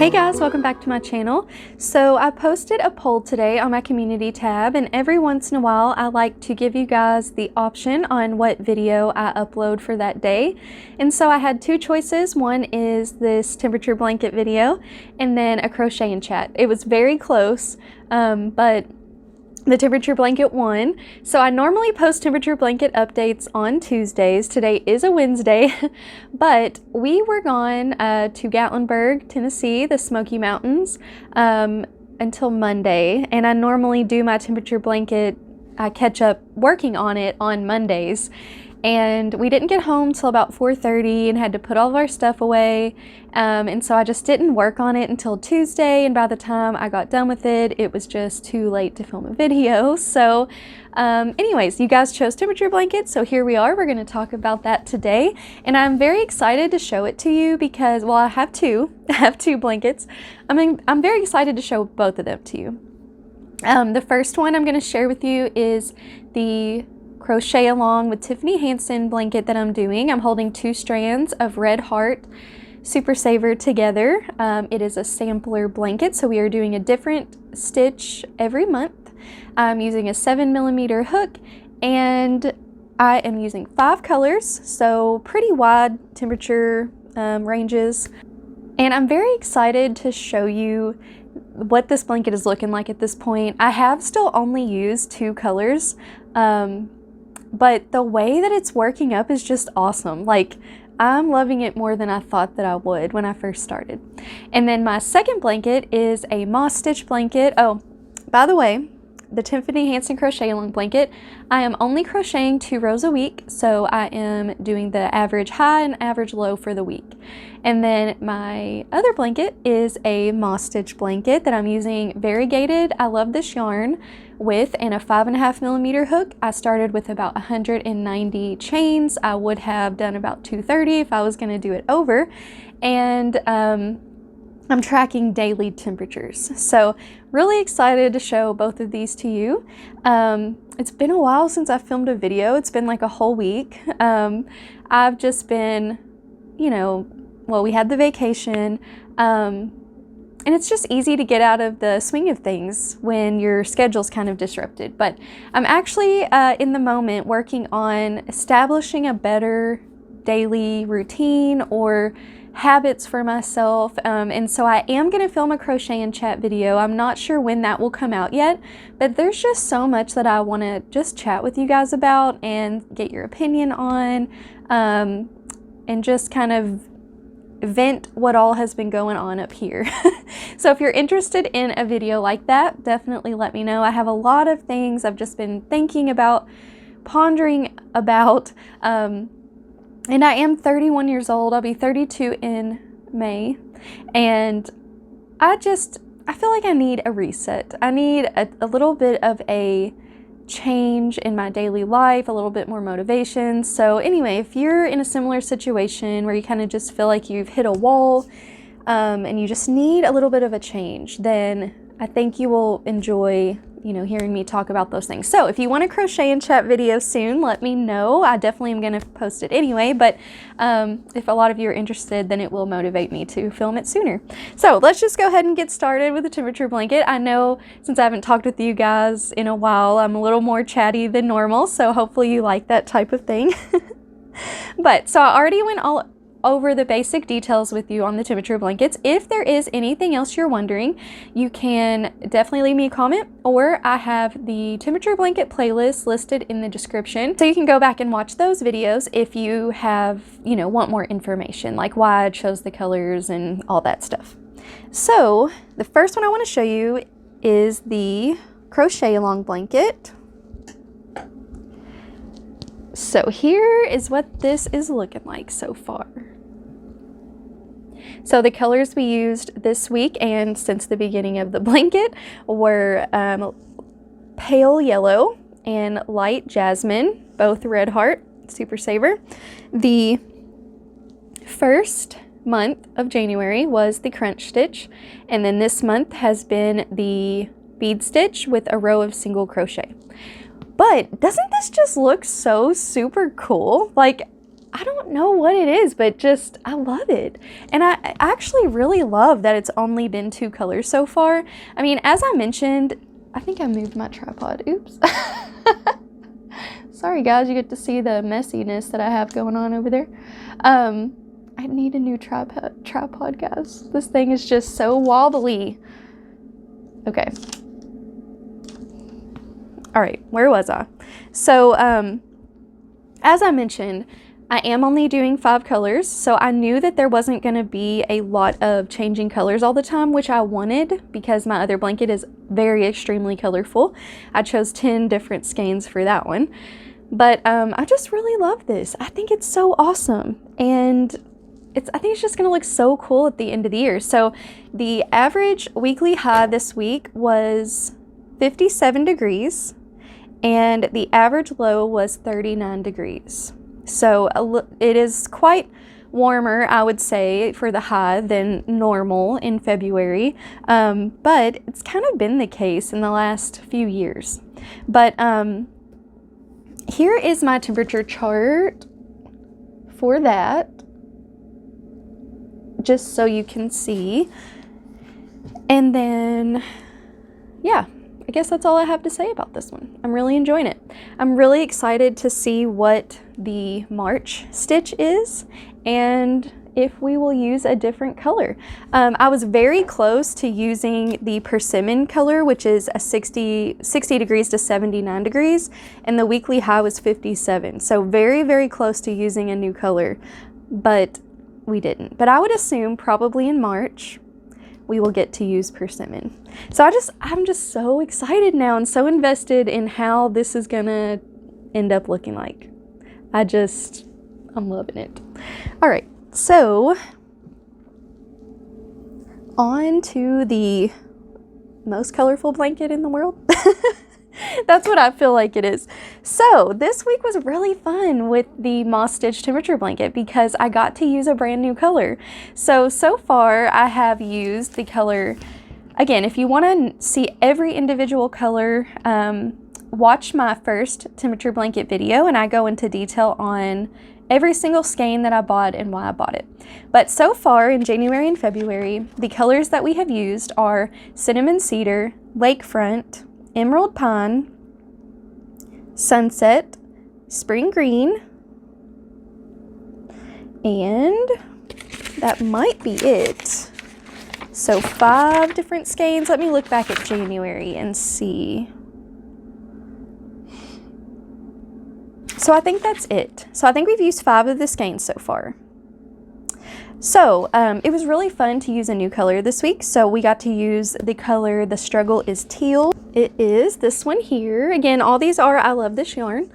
Hey guys, welcome back to my channel. So I posted a poll today on my community tab, and every once in a while I like to give you guys the option on what video I upload for that day. And so I had two choices. One is this temperature blanket video and then a crochet and chat. It was very close, but the temperature blanket won. So I normally post temperature blanket updates on Tuesdays. Today is a Wednesday, but we were gone to Gatlinburg, Tennessee, the Smoky Mountains, until Monday. And I normally do my temperature blanket, I catch up working on it on Mondays. And we didn't get home till about 4:30 and had to put all of our stuff away. And so I just didn't work on it until Tuesday. And by the time I got done with it, it was just too late to film a video. So anyways, you guys chose temperature blanket. So here we are. We're going to talk about that today. And I'm very excited to show it to you because, well, I have two blankets. I'm very excited to show both of them to you. The first one I'm going to share with you is the crochet along with Tiffany Hansen blanket that I'm doing. I'm holding 2 strands of Red Heart Super Saver together. It is a sampler blanket, so we are doing a different stitch every month. I'm using a 7mm hook, and I am using 5 colors, so pretty wide temperature ranges. And I'm very excited to show you what this blanket is looking like at this point. I have still only used 2 colors, but the way that it's working up is just awesome. Like, I'm loving it more than I thought that I would when I first started. And then my second blanket is a moss stitch blanket. Oh, by the way, the Tiffany Hansen crochet along blanket, I am only crocheting 2 rows a week, so I am doing the average high and average low for the week. And then my other blanket is a moss stitch blanket that I'm using variegated, I love this yarn, with and a 5.5mm hook. I started with about 190 chains. I would have done about 230 if I was going to do it over. And I'm tracking daily temperatures. So really excited to show both of these to you. It's been a while since I filmed a video. It's been like a whole week. I've just been, well, we had the vacation, and it's just easy to get out of the swing of things when your schedule's kind of disrupted. But I'm actually in the moment working on establishing a better daily routine or habits for myself, and so I am going to film a crochet and chat video. I'm not sure when that will come out yet, but there's just so much that I want to just chat with you guys about and get your opinion on, and just kind of vent what all has been going on up here. So if you're interested in a video like that, definitely let me know. I have a lot of things I've just been thinking about, pondering about, and I am 31 years old. I'll be 32 in May, and I feel like I need a reset. I need a little bit of a change in my daily life, a little bit more motivation. So anyway, if you're in a similar situation where you kind of just feel like you've hit a wall, and you just need a little bit of a change, then I think you will enjoy hearing me talk about those things. So if you want a crochet and chat video soon, let me know. I definitely am going to post it anyway, but if a lot of you are interested, then it will motivate me to film it sooner. So let's just go ahead and get started with the temperature blanket. I know since I haven't talked with you guys in a while, I'm a little more chatty than normal, so hopefully you like that type of thing. But so I already went all over the basic details with you on the temperature blankets. If there is anything else you're wondering, you can definitely leave me a comment, or I have the temperature blanket playlist listed in the description, so you can go back and watch those videos if you have, want more information, like why I chose the colors and all that stuff. So the first one I want to show you is the crochet along blanket. So here is what this is looking like so far. So the colors we used this week and since the beginning of the blanket were pale yellow and light jasmine, both Red Heart Super Saver. The first month of January was the crunch stitch, and then this month has been the bead stitch with a row of single crochet. But doesn't this just look so super cool? Like, I don't know what it is, but just, I love it. And I actually really love that it's only been 2 colors so far. I mean, as I mentioned, I think I moved my tripod. Oops. Sorry guys, you get to see the messiness that I have going on over there. I need a new tripod, guys. This thing is just so wobbly. Okay. All right, where was I? So, as I mentioned, I am only doing 5 colors, so I knew that there wasn't going to be a lot of changing colors all the time, which I wanted because my other blanket is very extremely colorful. I chose 10 different skeins for that one. But I just really love this. I think it's so awesome. And I think it's just going to look so cool at the end of the year. So the average weekly high this week was 57 degrees. And the average low was 39 degrees. So it is quite warmer, I would say, for the high than normal in February. But it's kind of been the case in the last few years. But here is my temperature chart for that, just so you can see. And then, yeah, I guess that's all I have to say about this one. I'm really enjoying it. I'm really excited to see what the March stitch is and if we will use a different color. I was very close to using the persimmon color, which is a 60 degrees to 79 degrees, and the weekly high was 57. So very, very close to using a new color, but we didn't. But I would assume probably in March, we will get to use persimmon. So I'm just so excited now and so invested in how this is gonna end up looking like. I'm loving it. All right. So, on to the most colorful blanket in the world. That's what I feel like it is. So, this week was really fun with the Moss Stitch temperature blanket because I got to use a brand new color. So far I have used the color, again, if you want to see every individual color, watch my first temperature blanket video and I go into detail on every single skein that I bought and why I bought it. But so far in January and February, the colors that we have used are Cinnamon Cedar, Lakefront, Emerald Pine, Sunset, Spring Green, and that might be it. So 5 different skeins. Let me look back at January and see. So I think that's it. So I think we've used 5 of the skeins so far. So it was really fun to use a new color this week. So we got to use the color The Struggle is Teal. It is this one here. Again, all these are I love this yarn,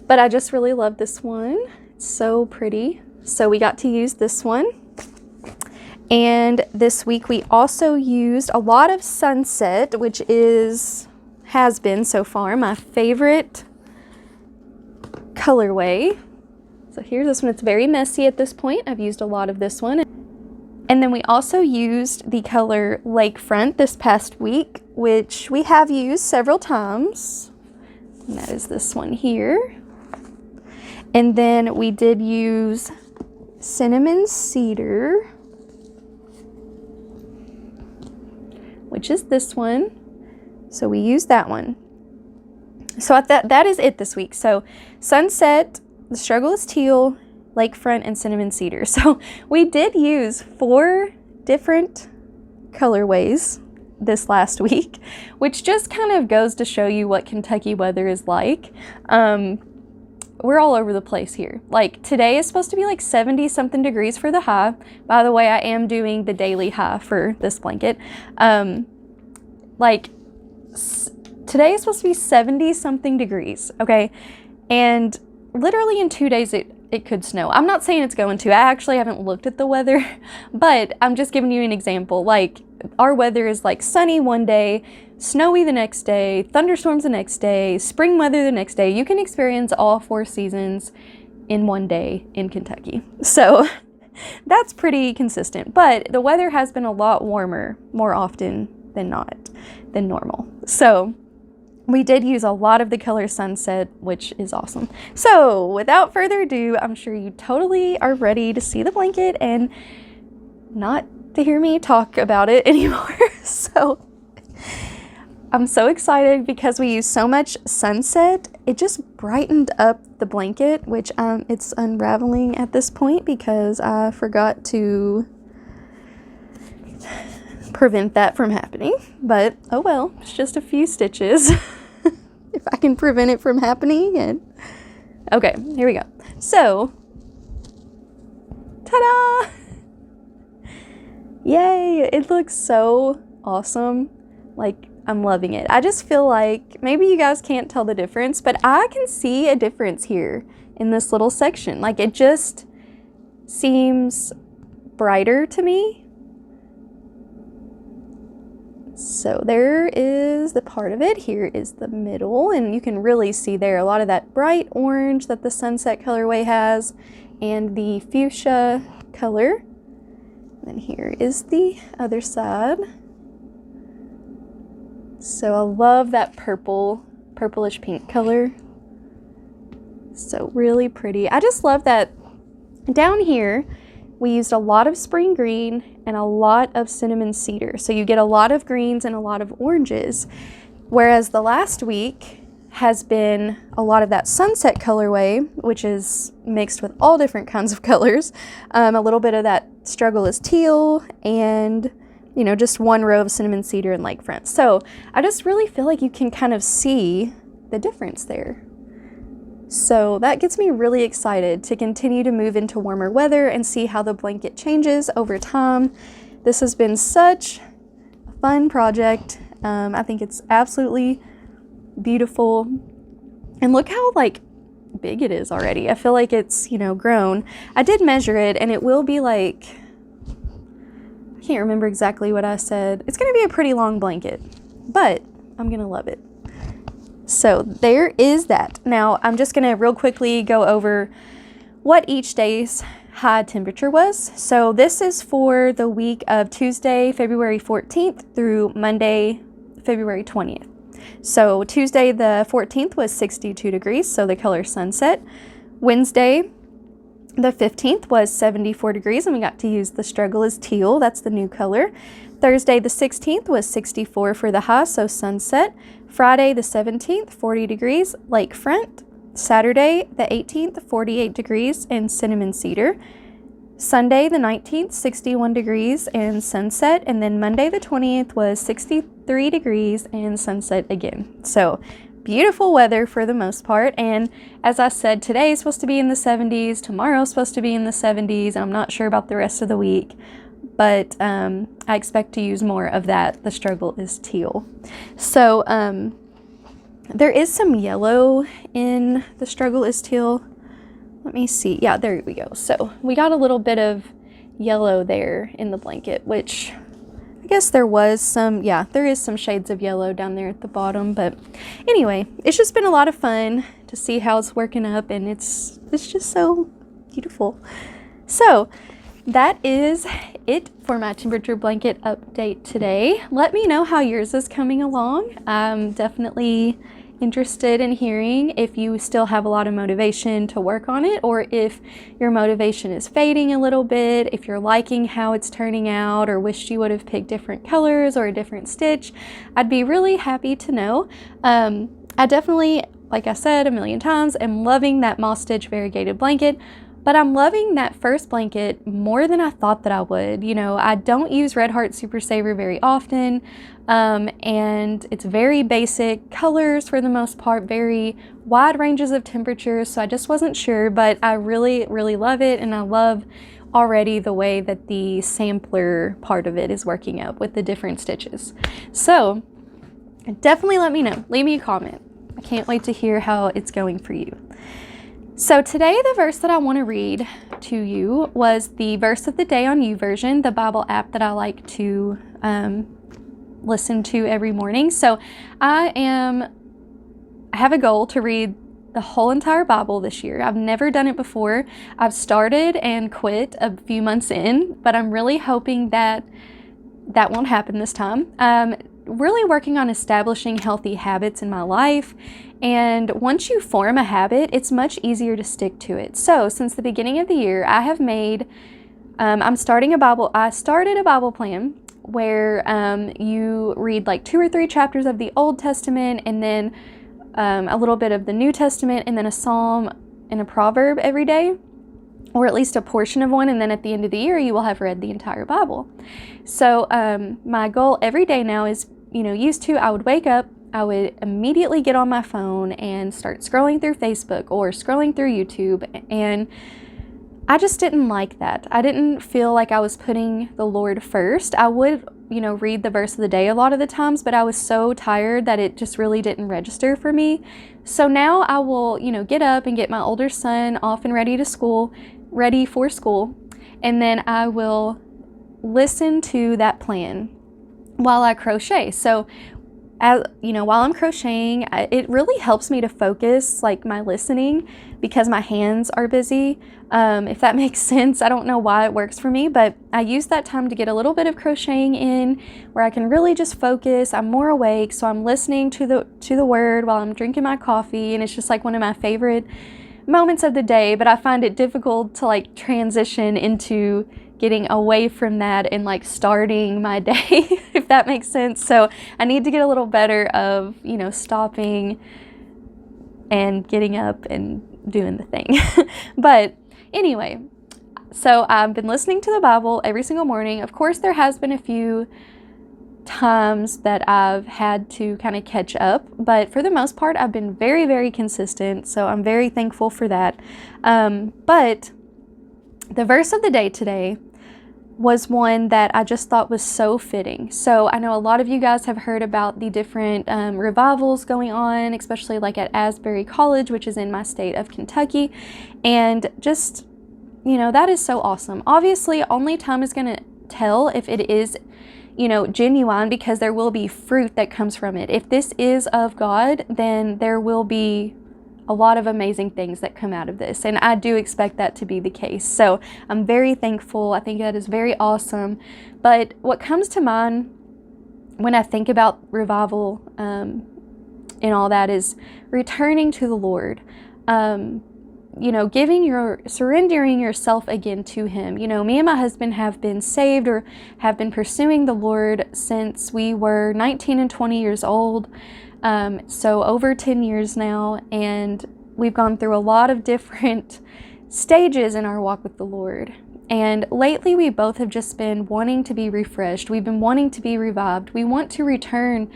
but I just really love this one. It's so pretty. So we got to use this one. And this week we also used a lot of Sunset, which has been so far my favorite colorway. So here's this one. It's very messy at this point. I've used a lot of this one. And then we also used the color Lakefront this past week, which we have used several times. And that is this one here. And then we did use Cinnamon Cedar, which is this one. So we used that one. So that is it this week. So Sunset, The Struggle is Teal, Lakefront, and Cinnamon Cedar. So we did use 4 different colorways this last week, which just kind of goes to show you what Kentucky weather is like. We're all over the place here. Like today is supposed to be like 70 something degrees for the high. By the way, I am doing the daily high for this blanket. Today is supposed to be 70 something degrees, okay? And literally in 2 days it could snow. I'm not saying it's going to. I actually haven't looked at the weather, but I'm just giving you an example. Like our weather is like sunny one day, snowy the next day, thunderstorms the next day, spring weather the next day. You can experience all 4 seasons in one day in Kentucky. So that's pretty consistent. But the weather has been a lot warmer more often than not, than normal. So we did use a lot of the color Sunset, which is awesome. So without further ado, I'm sure you totally are ready to see the blanket and not to hear me talk about it anymore. So I'm so excited because we used so much Sunset. It just brightened up the blanket, which it's unraveling at this point because I forgot to prevent that from happening. But oh well, it's just a few stitches. If I can prevent it from happening. And okay, here we go. So, ta-da! Yay! It looks so awesome. Like, I'm loving it. I just feel like maybe you guys can't tell the difference, but I can see a difference here in this little section. Like, it just seems brighter to me. So there is the part of it. Here is the middle, and you can really see there a lot of that bright orange that the Sunset colorway has and the fuchsia color. And here is the other side. So I love that purplish pink color. So really pretty. I just love that down here we used a lot of spring green and a lot of cinnamon cedar. So you get a lot of greens and a lot of oranges. Whereas the last week has been a lot of that Sunset colorway, which is mixed with all different kinds of colors. A little bit of that Struggle is Teal, and you know, just one row of cinnamon cedar and lakefront. So I just really feel like you can kind of see the difference there. So that gets me really excited to continue to move into warmer weather and see how the blanket changes over time. This has been such a fun project. I think it's absolutely beautiful. And look how like big it is already. I feel like it's, you know, grown. I did measure it and it will be like, I can't remember exactly what I said. It's gonna be a pretty long blanket, but I'm gonna love it. So there is that. Now I'm just gonna real quickly go over what each day's high temperature was. So this is for the week of Tuesday, February 14th through Monday, February 20th. So Tuesday the 14th was 62 degrees, so the color Sunset. Wednesday the 15th was 74 degrees, and we got to use the Struggle is Teal, that's the new color. Thursday the 16th was 64 for the high, so Sunset. Friday the 17th, 40 degrees, lakefront. Saturday the 18th, 48 degrees and cinnamon cedar. Sunday the 19th, 61 degrees and Sunset. And then Monday the 20th was 63 degrees and Sunset again. So beautiful weather for the most part. And as I said, today is supposed to be in the 70s. Tomorrow's supposed to be in the 70s. I'm not sure about the rest of the week, but I expect to use more of that. The Struggle is Teal. So there is some yellow in the Struggle is Teal. Let me see. Yeah, there we go. So we got a little bit of yellow there in the blanket, which I guess there was some, yeah, there is some shades of yellow down there at the bottom. But anyway, it's just been a lot of fun to see how it's working up, and it's just so beautiful. So that is it for my temperature blanket update today. Let me know how yours is coming along. I'm definitely interested in hearing if you still have a lot of motivation to work on it, or if your motivation is fading a little bit, if you're liking how it's turning out, or wished you would have picked different colors or a different stitch. I'd be really happy to know. I definitely, like I said a million times, am loving that moss stitch variegated blanket. But I'm loving that first blanket more than I thought that I would. You know, I don't use Red Heart Super Saver very often, and it's very basic colors for the most part, very wide ranges of temperatures, so I just wasn't sure, but I really, really love it, and I love already the way that the sampler part of it is working out with the different stitches. So definitely let me know. Leave me a comment. I can't wait to hear how it's going for you. So today the verse that I want to read to you was the Verse of the Day on YouVersion, the Bible app that I like to listen to every morning. So I have a goal to read the whole entire Bible this year. I've never done it before. I've started and quit a few months in, but I'm really hoping that that won't happen this time. really working on establishing healthy habits in my life. And once you form a habit, it's much easier to stick to it. So since the beginning of the year, I have made, I started a Bible plan where you read like 2 or 3 chapters of the Old Testament, and then a little bit of the New Testament, and then a psalm and a proverb every day, or at least a portion of one, and then at the end of the year you will have read the entire Bible. So my goal every day now is, used to, I would wake up, I would immediately get on my phone and start scrolling through Facebook or scrolling through YouTube, and I just didn't like that. I didn't feel like I was putting the Lord first. I would, read the verse of the day a lot of the times, but I was so tired that it just really didn't register for me. So now I will, get up and get my older son off and ready for school, and then I will listen to that plan while I crochet. So while I'm crocheting, it really helps me to focus, like, my listening, because my hands are busy. If that makes sense. I don't know why it works for me, but I use that time to get a little bit of crocheting in where I can really just focus. I'm more awake, so I'm listening to the word while I'm drinking my coffee, and it's just like one of my favorite moments of the day. But I find it difficult to like transition into getting away from that and like starting my day, if that makes sense. So I need to get a little better of, stopping and getting up and doing the thing. But anyway, so I've been listening to the Bible every single morning. Of course, there has been a few times that I've had to kind of catch up, but for the most part, I've been very, very consistent. So I'm very thankful for that. But the verse of the day today was one that I just thought was so fitting. So I know a lot of you guys have heard about the different revivals going on, especially like at Asbury College, which is in my state of Kentucky. And just, that is so awesome. Obviously, only time is going to tell if it is, genuine, because there will be fruit that comes from it. If this is of God, then there will be a lot of amazing things that come out of this, and I do expect that to be the case. So I'm very thankful. I think that is very awesome. But what comes to mind when I think about revival and all that is returning to the Lord, surrendering yourself again to Him. Me and my husband have been saved, or have been pursuing the Lord since we were 19 and 20 years old. So over 10 years now, and we've gone through a lot of different stages in our walk with the Lord. And lately we both have just been wanting to be refreshed. We've been wanting to be revived. We want to return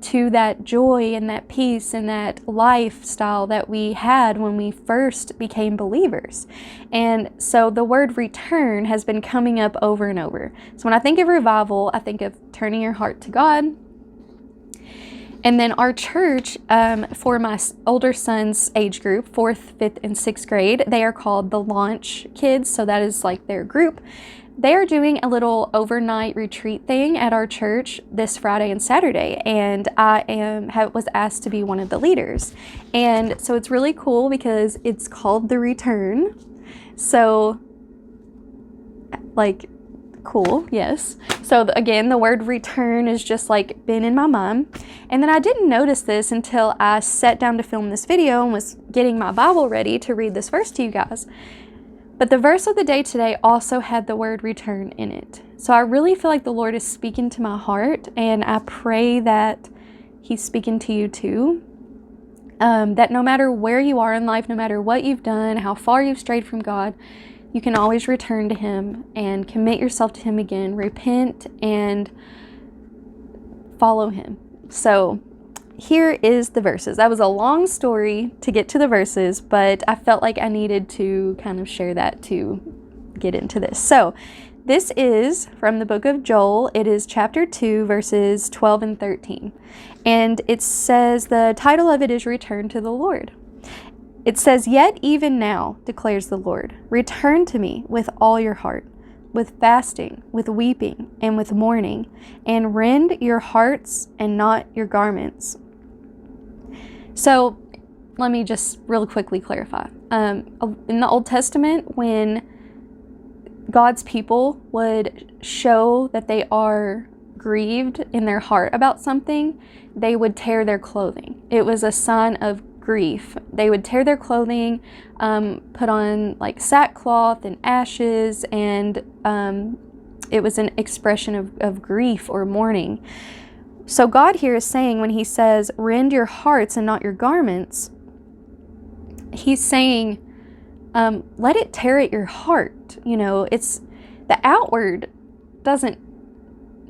to that joy and that peace and that lifestyle that we had when we first became believers. And so the word return has been coming up over and over. So when I think of revival, I think of turning your heart to God. And then our church, for my older son's age group, 4th, 5th, and 6th grade, they are called the Launch Kids. So that is like their group. They are doing a little overnight retreat thing at our church this Friday and Saturday. And I was asked to be one of the leaders. And so it's really cool because it's called The Return. So, like, cool, yes. So again, the word return is just like been in my mind. And then I didn't notice this until I sat down to film this video and was getting my Bible ready to read this verse to you guys. But the verse of the day today also had the word return in it. So I really feel like the Lord is speaking to my heart, and I pray that He's speaking to you too. That no matter where you are in life, no matter what you've done, how far you've strayed from God, you can always return to Him and commit yourself to Him again, repent, and follow Him. So here is the verses. That was a long story to get to the verses, but I felt like I needed to kind of share that to get into this. So this is from the book of Joel. It is chapter 2, verses 12 and 13. And it says, the title of it is Return to the Lord. It says, "Yet even now, declares the Lord, return to me with all your heart, with fasting, with weeping, and with mourning, and rend your hearts and not your garments." So let me just real quickly clarify. In the Old Testament, when God's people would show that they are grieved in their heart about something, they would tear their clothing. It was a sign of grief. They would tear their clothing, put on like sackcloth and ashes, and it was an expression of grief or mourning. So God here is saying, when he says, rend your hearts and not your garments, he's saying, let it tear at your heart. You know, it's the outward doesn't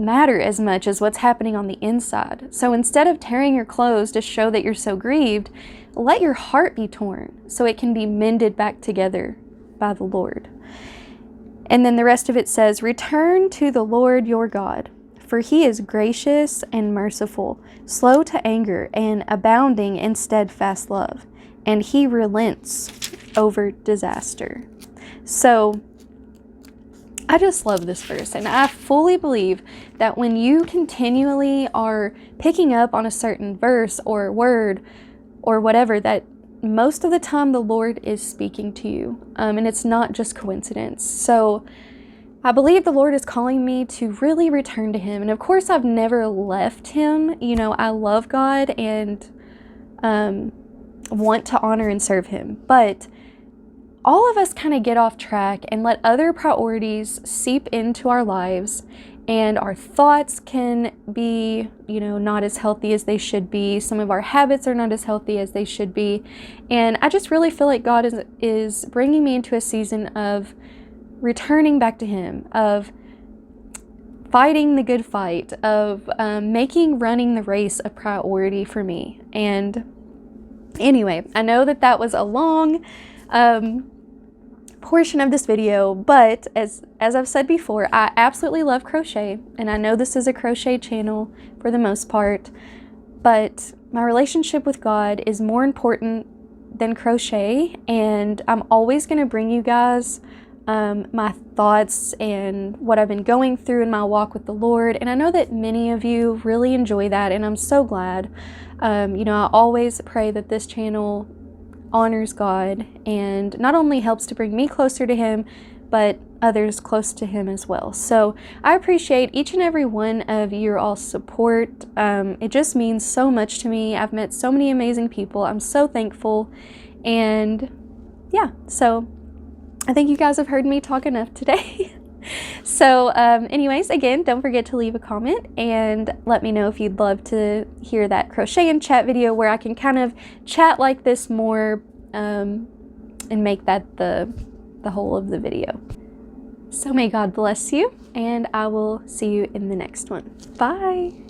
matter as much as what's happening on the inside. So instead of tearing your clothes to show that you're so grieved, let your heart be torn so it can be mended back together by the Lord. And then the rest of it says, return to the Lord your God, for he is gracious and merciful, slow to anger, and abounding in steadfast love, and he relents over disaster. So I just love this verse, and I fully believe that when you continually are picking up on a certain verse or word or whatever, that most of the time the Lord is speaking to you, and it's not just coincidence. So I believe the Lord is calling me to really return to him. And of course, I've never left him. You know, I love God and want to honor and serve him. But all of us kind of get off track and let other priorities seep into our lives, and our thoughts can be, you know, not as healthy as they should be. Some of our habits are not as healthy as they should be. And I just really feel like God is bringing me into a season of returning back to him, of fighting the good fight, of making running the race a priority for me. And anyway, I know that was a long portion of this video, but as I've said before, I absolutely love crochet, and I know this is a crochet channel for the most part, but my relationship with God is more important than crochet, and I'm always going to bring you guys my thoughts and what I've been going through in my walk with the Lord. And I know that many of you really enjoy that, and I'm so glad. You know, I always pray that this channel honors God and not only helps to bring me closer to him, but others close to him as well. So I appreciate each and every one of your all support. It just means so much to me. I've met so many amazing people. I'm so thankful. And yeah, so I think you guys have heard me talk enough today. So anyways, again, don't forget to leave a comment and let me know if you'd love to hear that crochet and chat video where I can kind of chat like this more and make that the whole of the video. So may God bless you, and I will see you in the next one. Bye.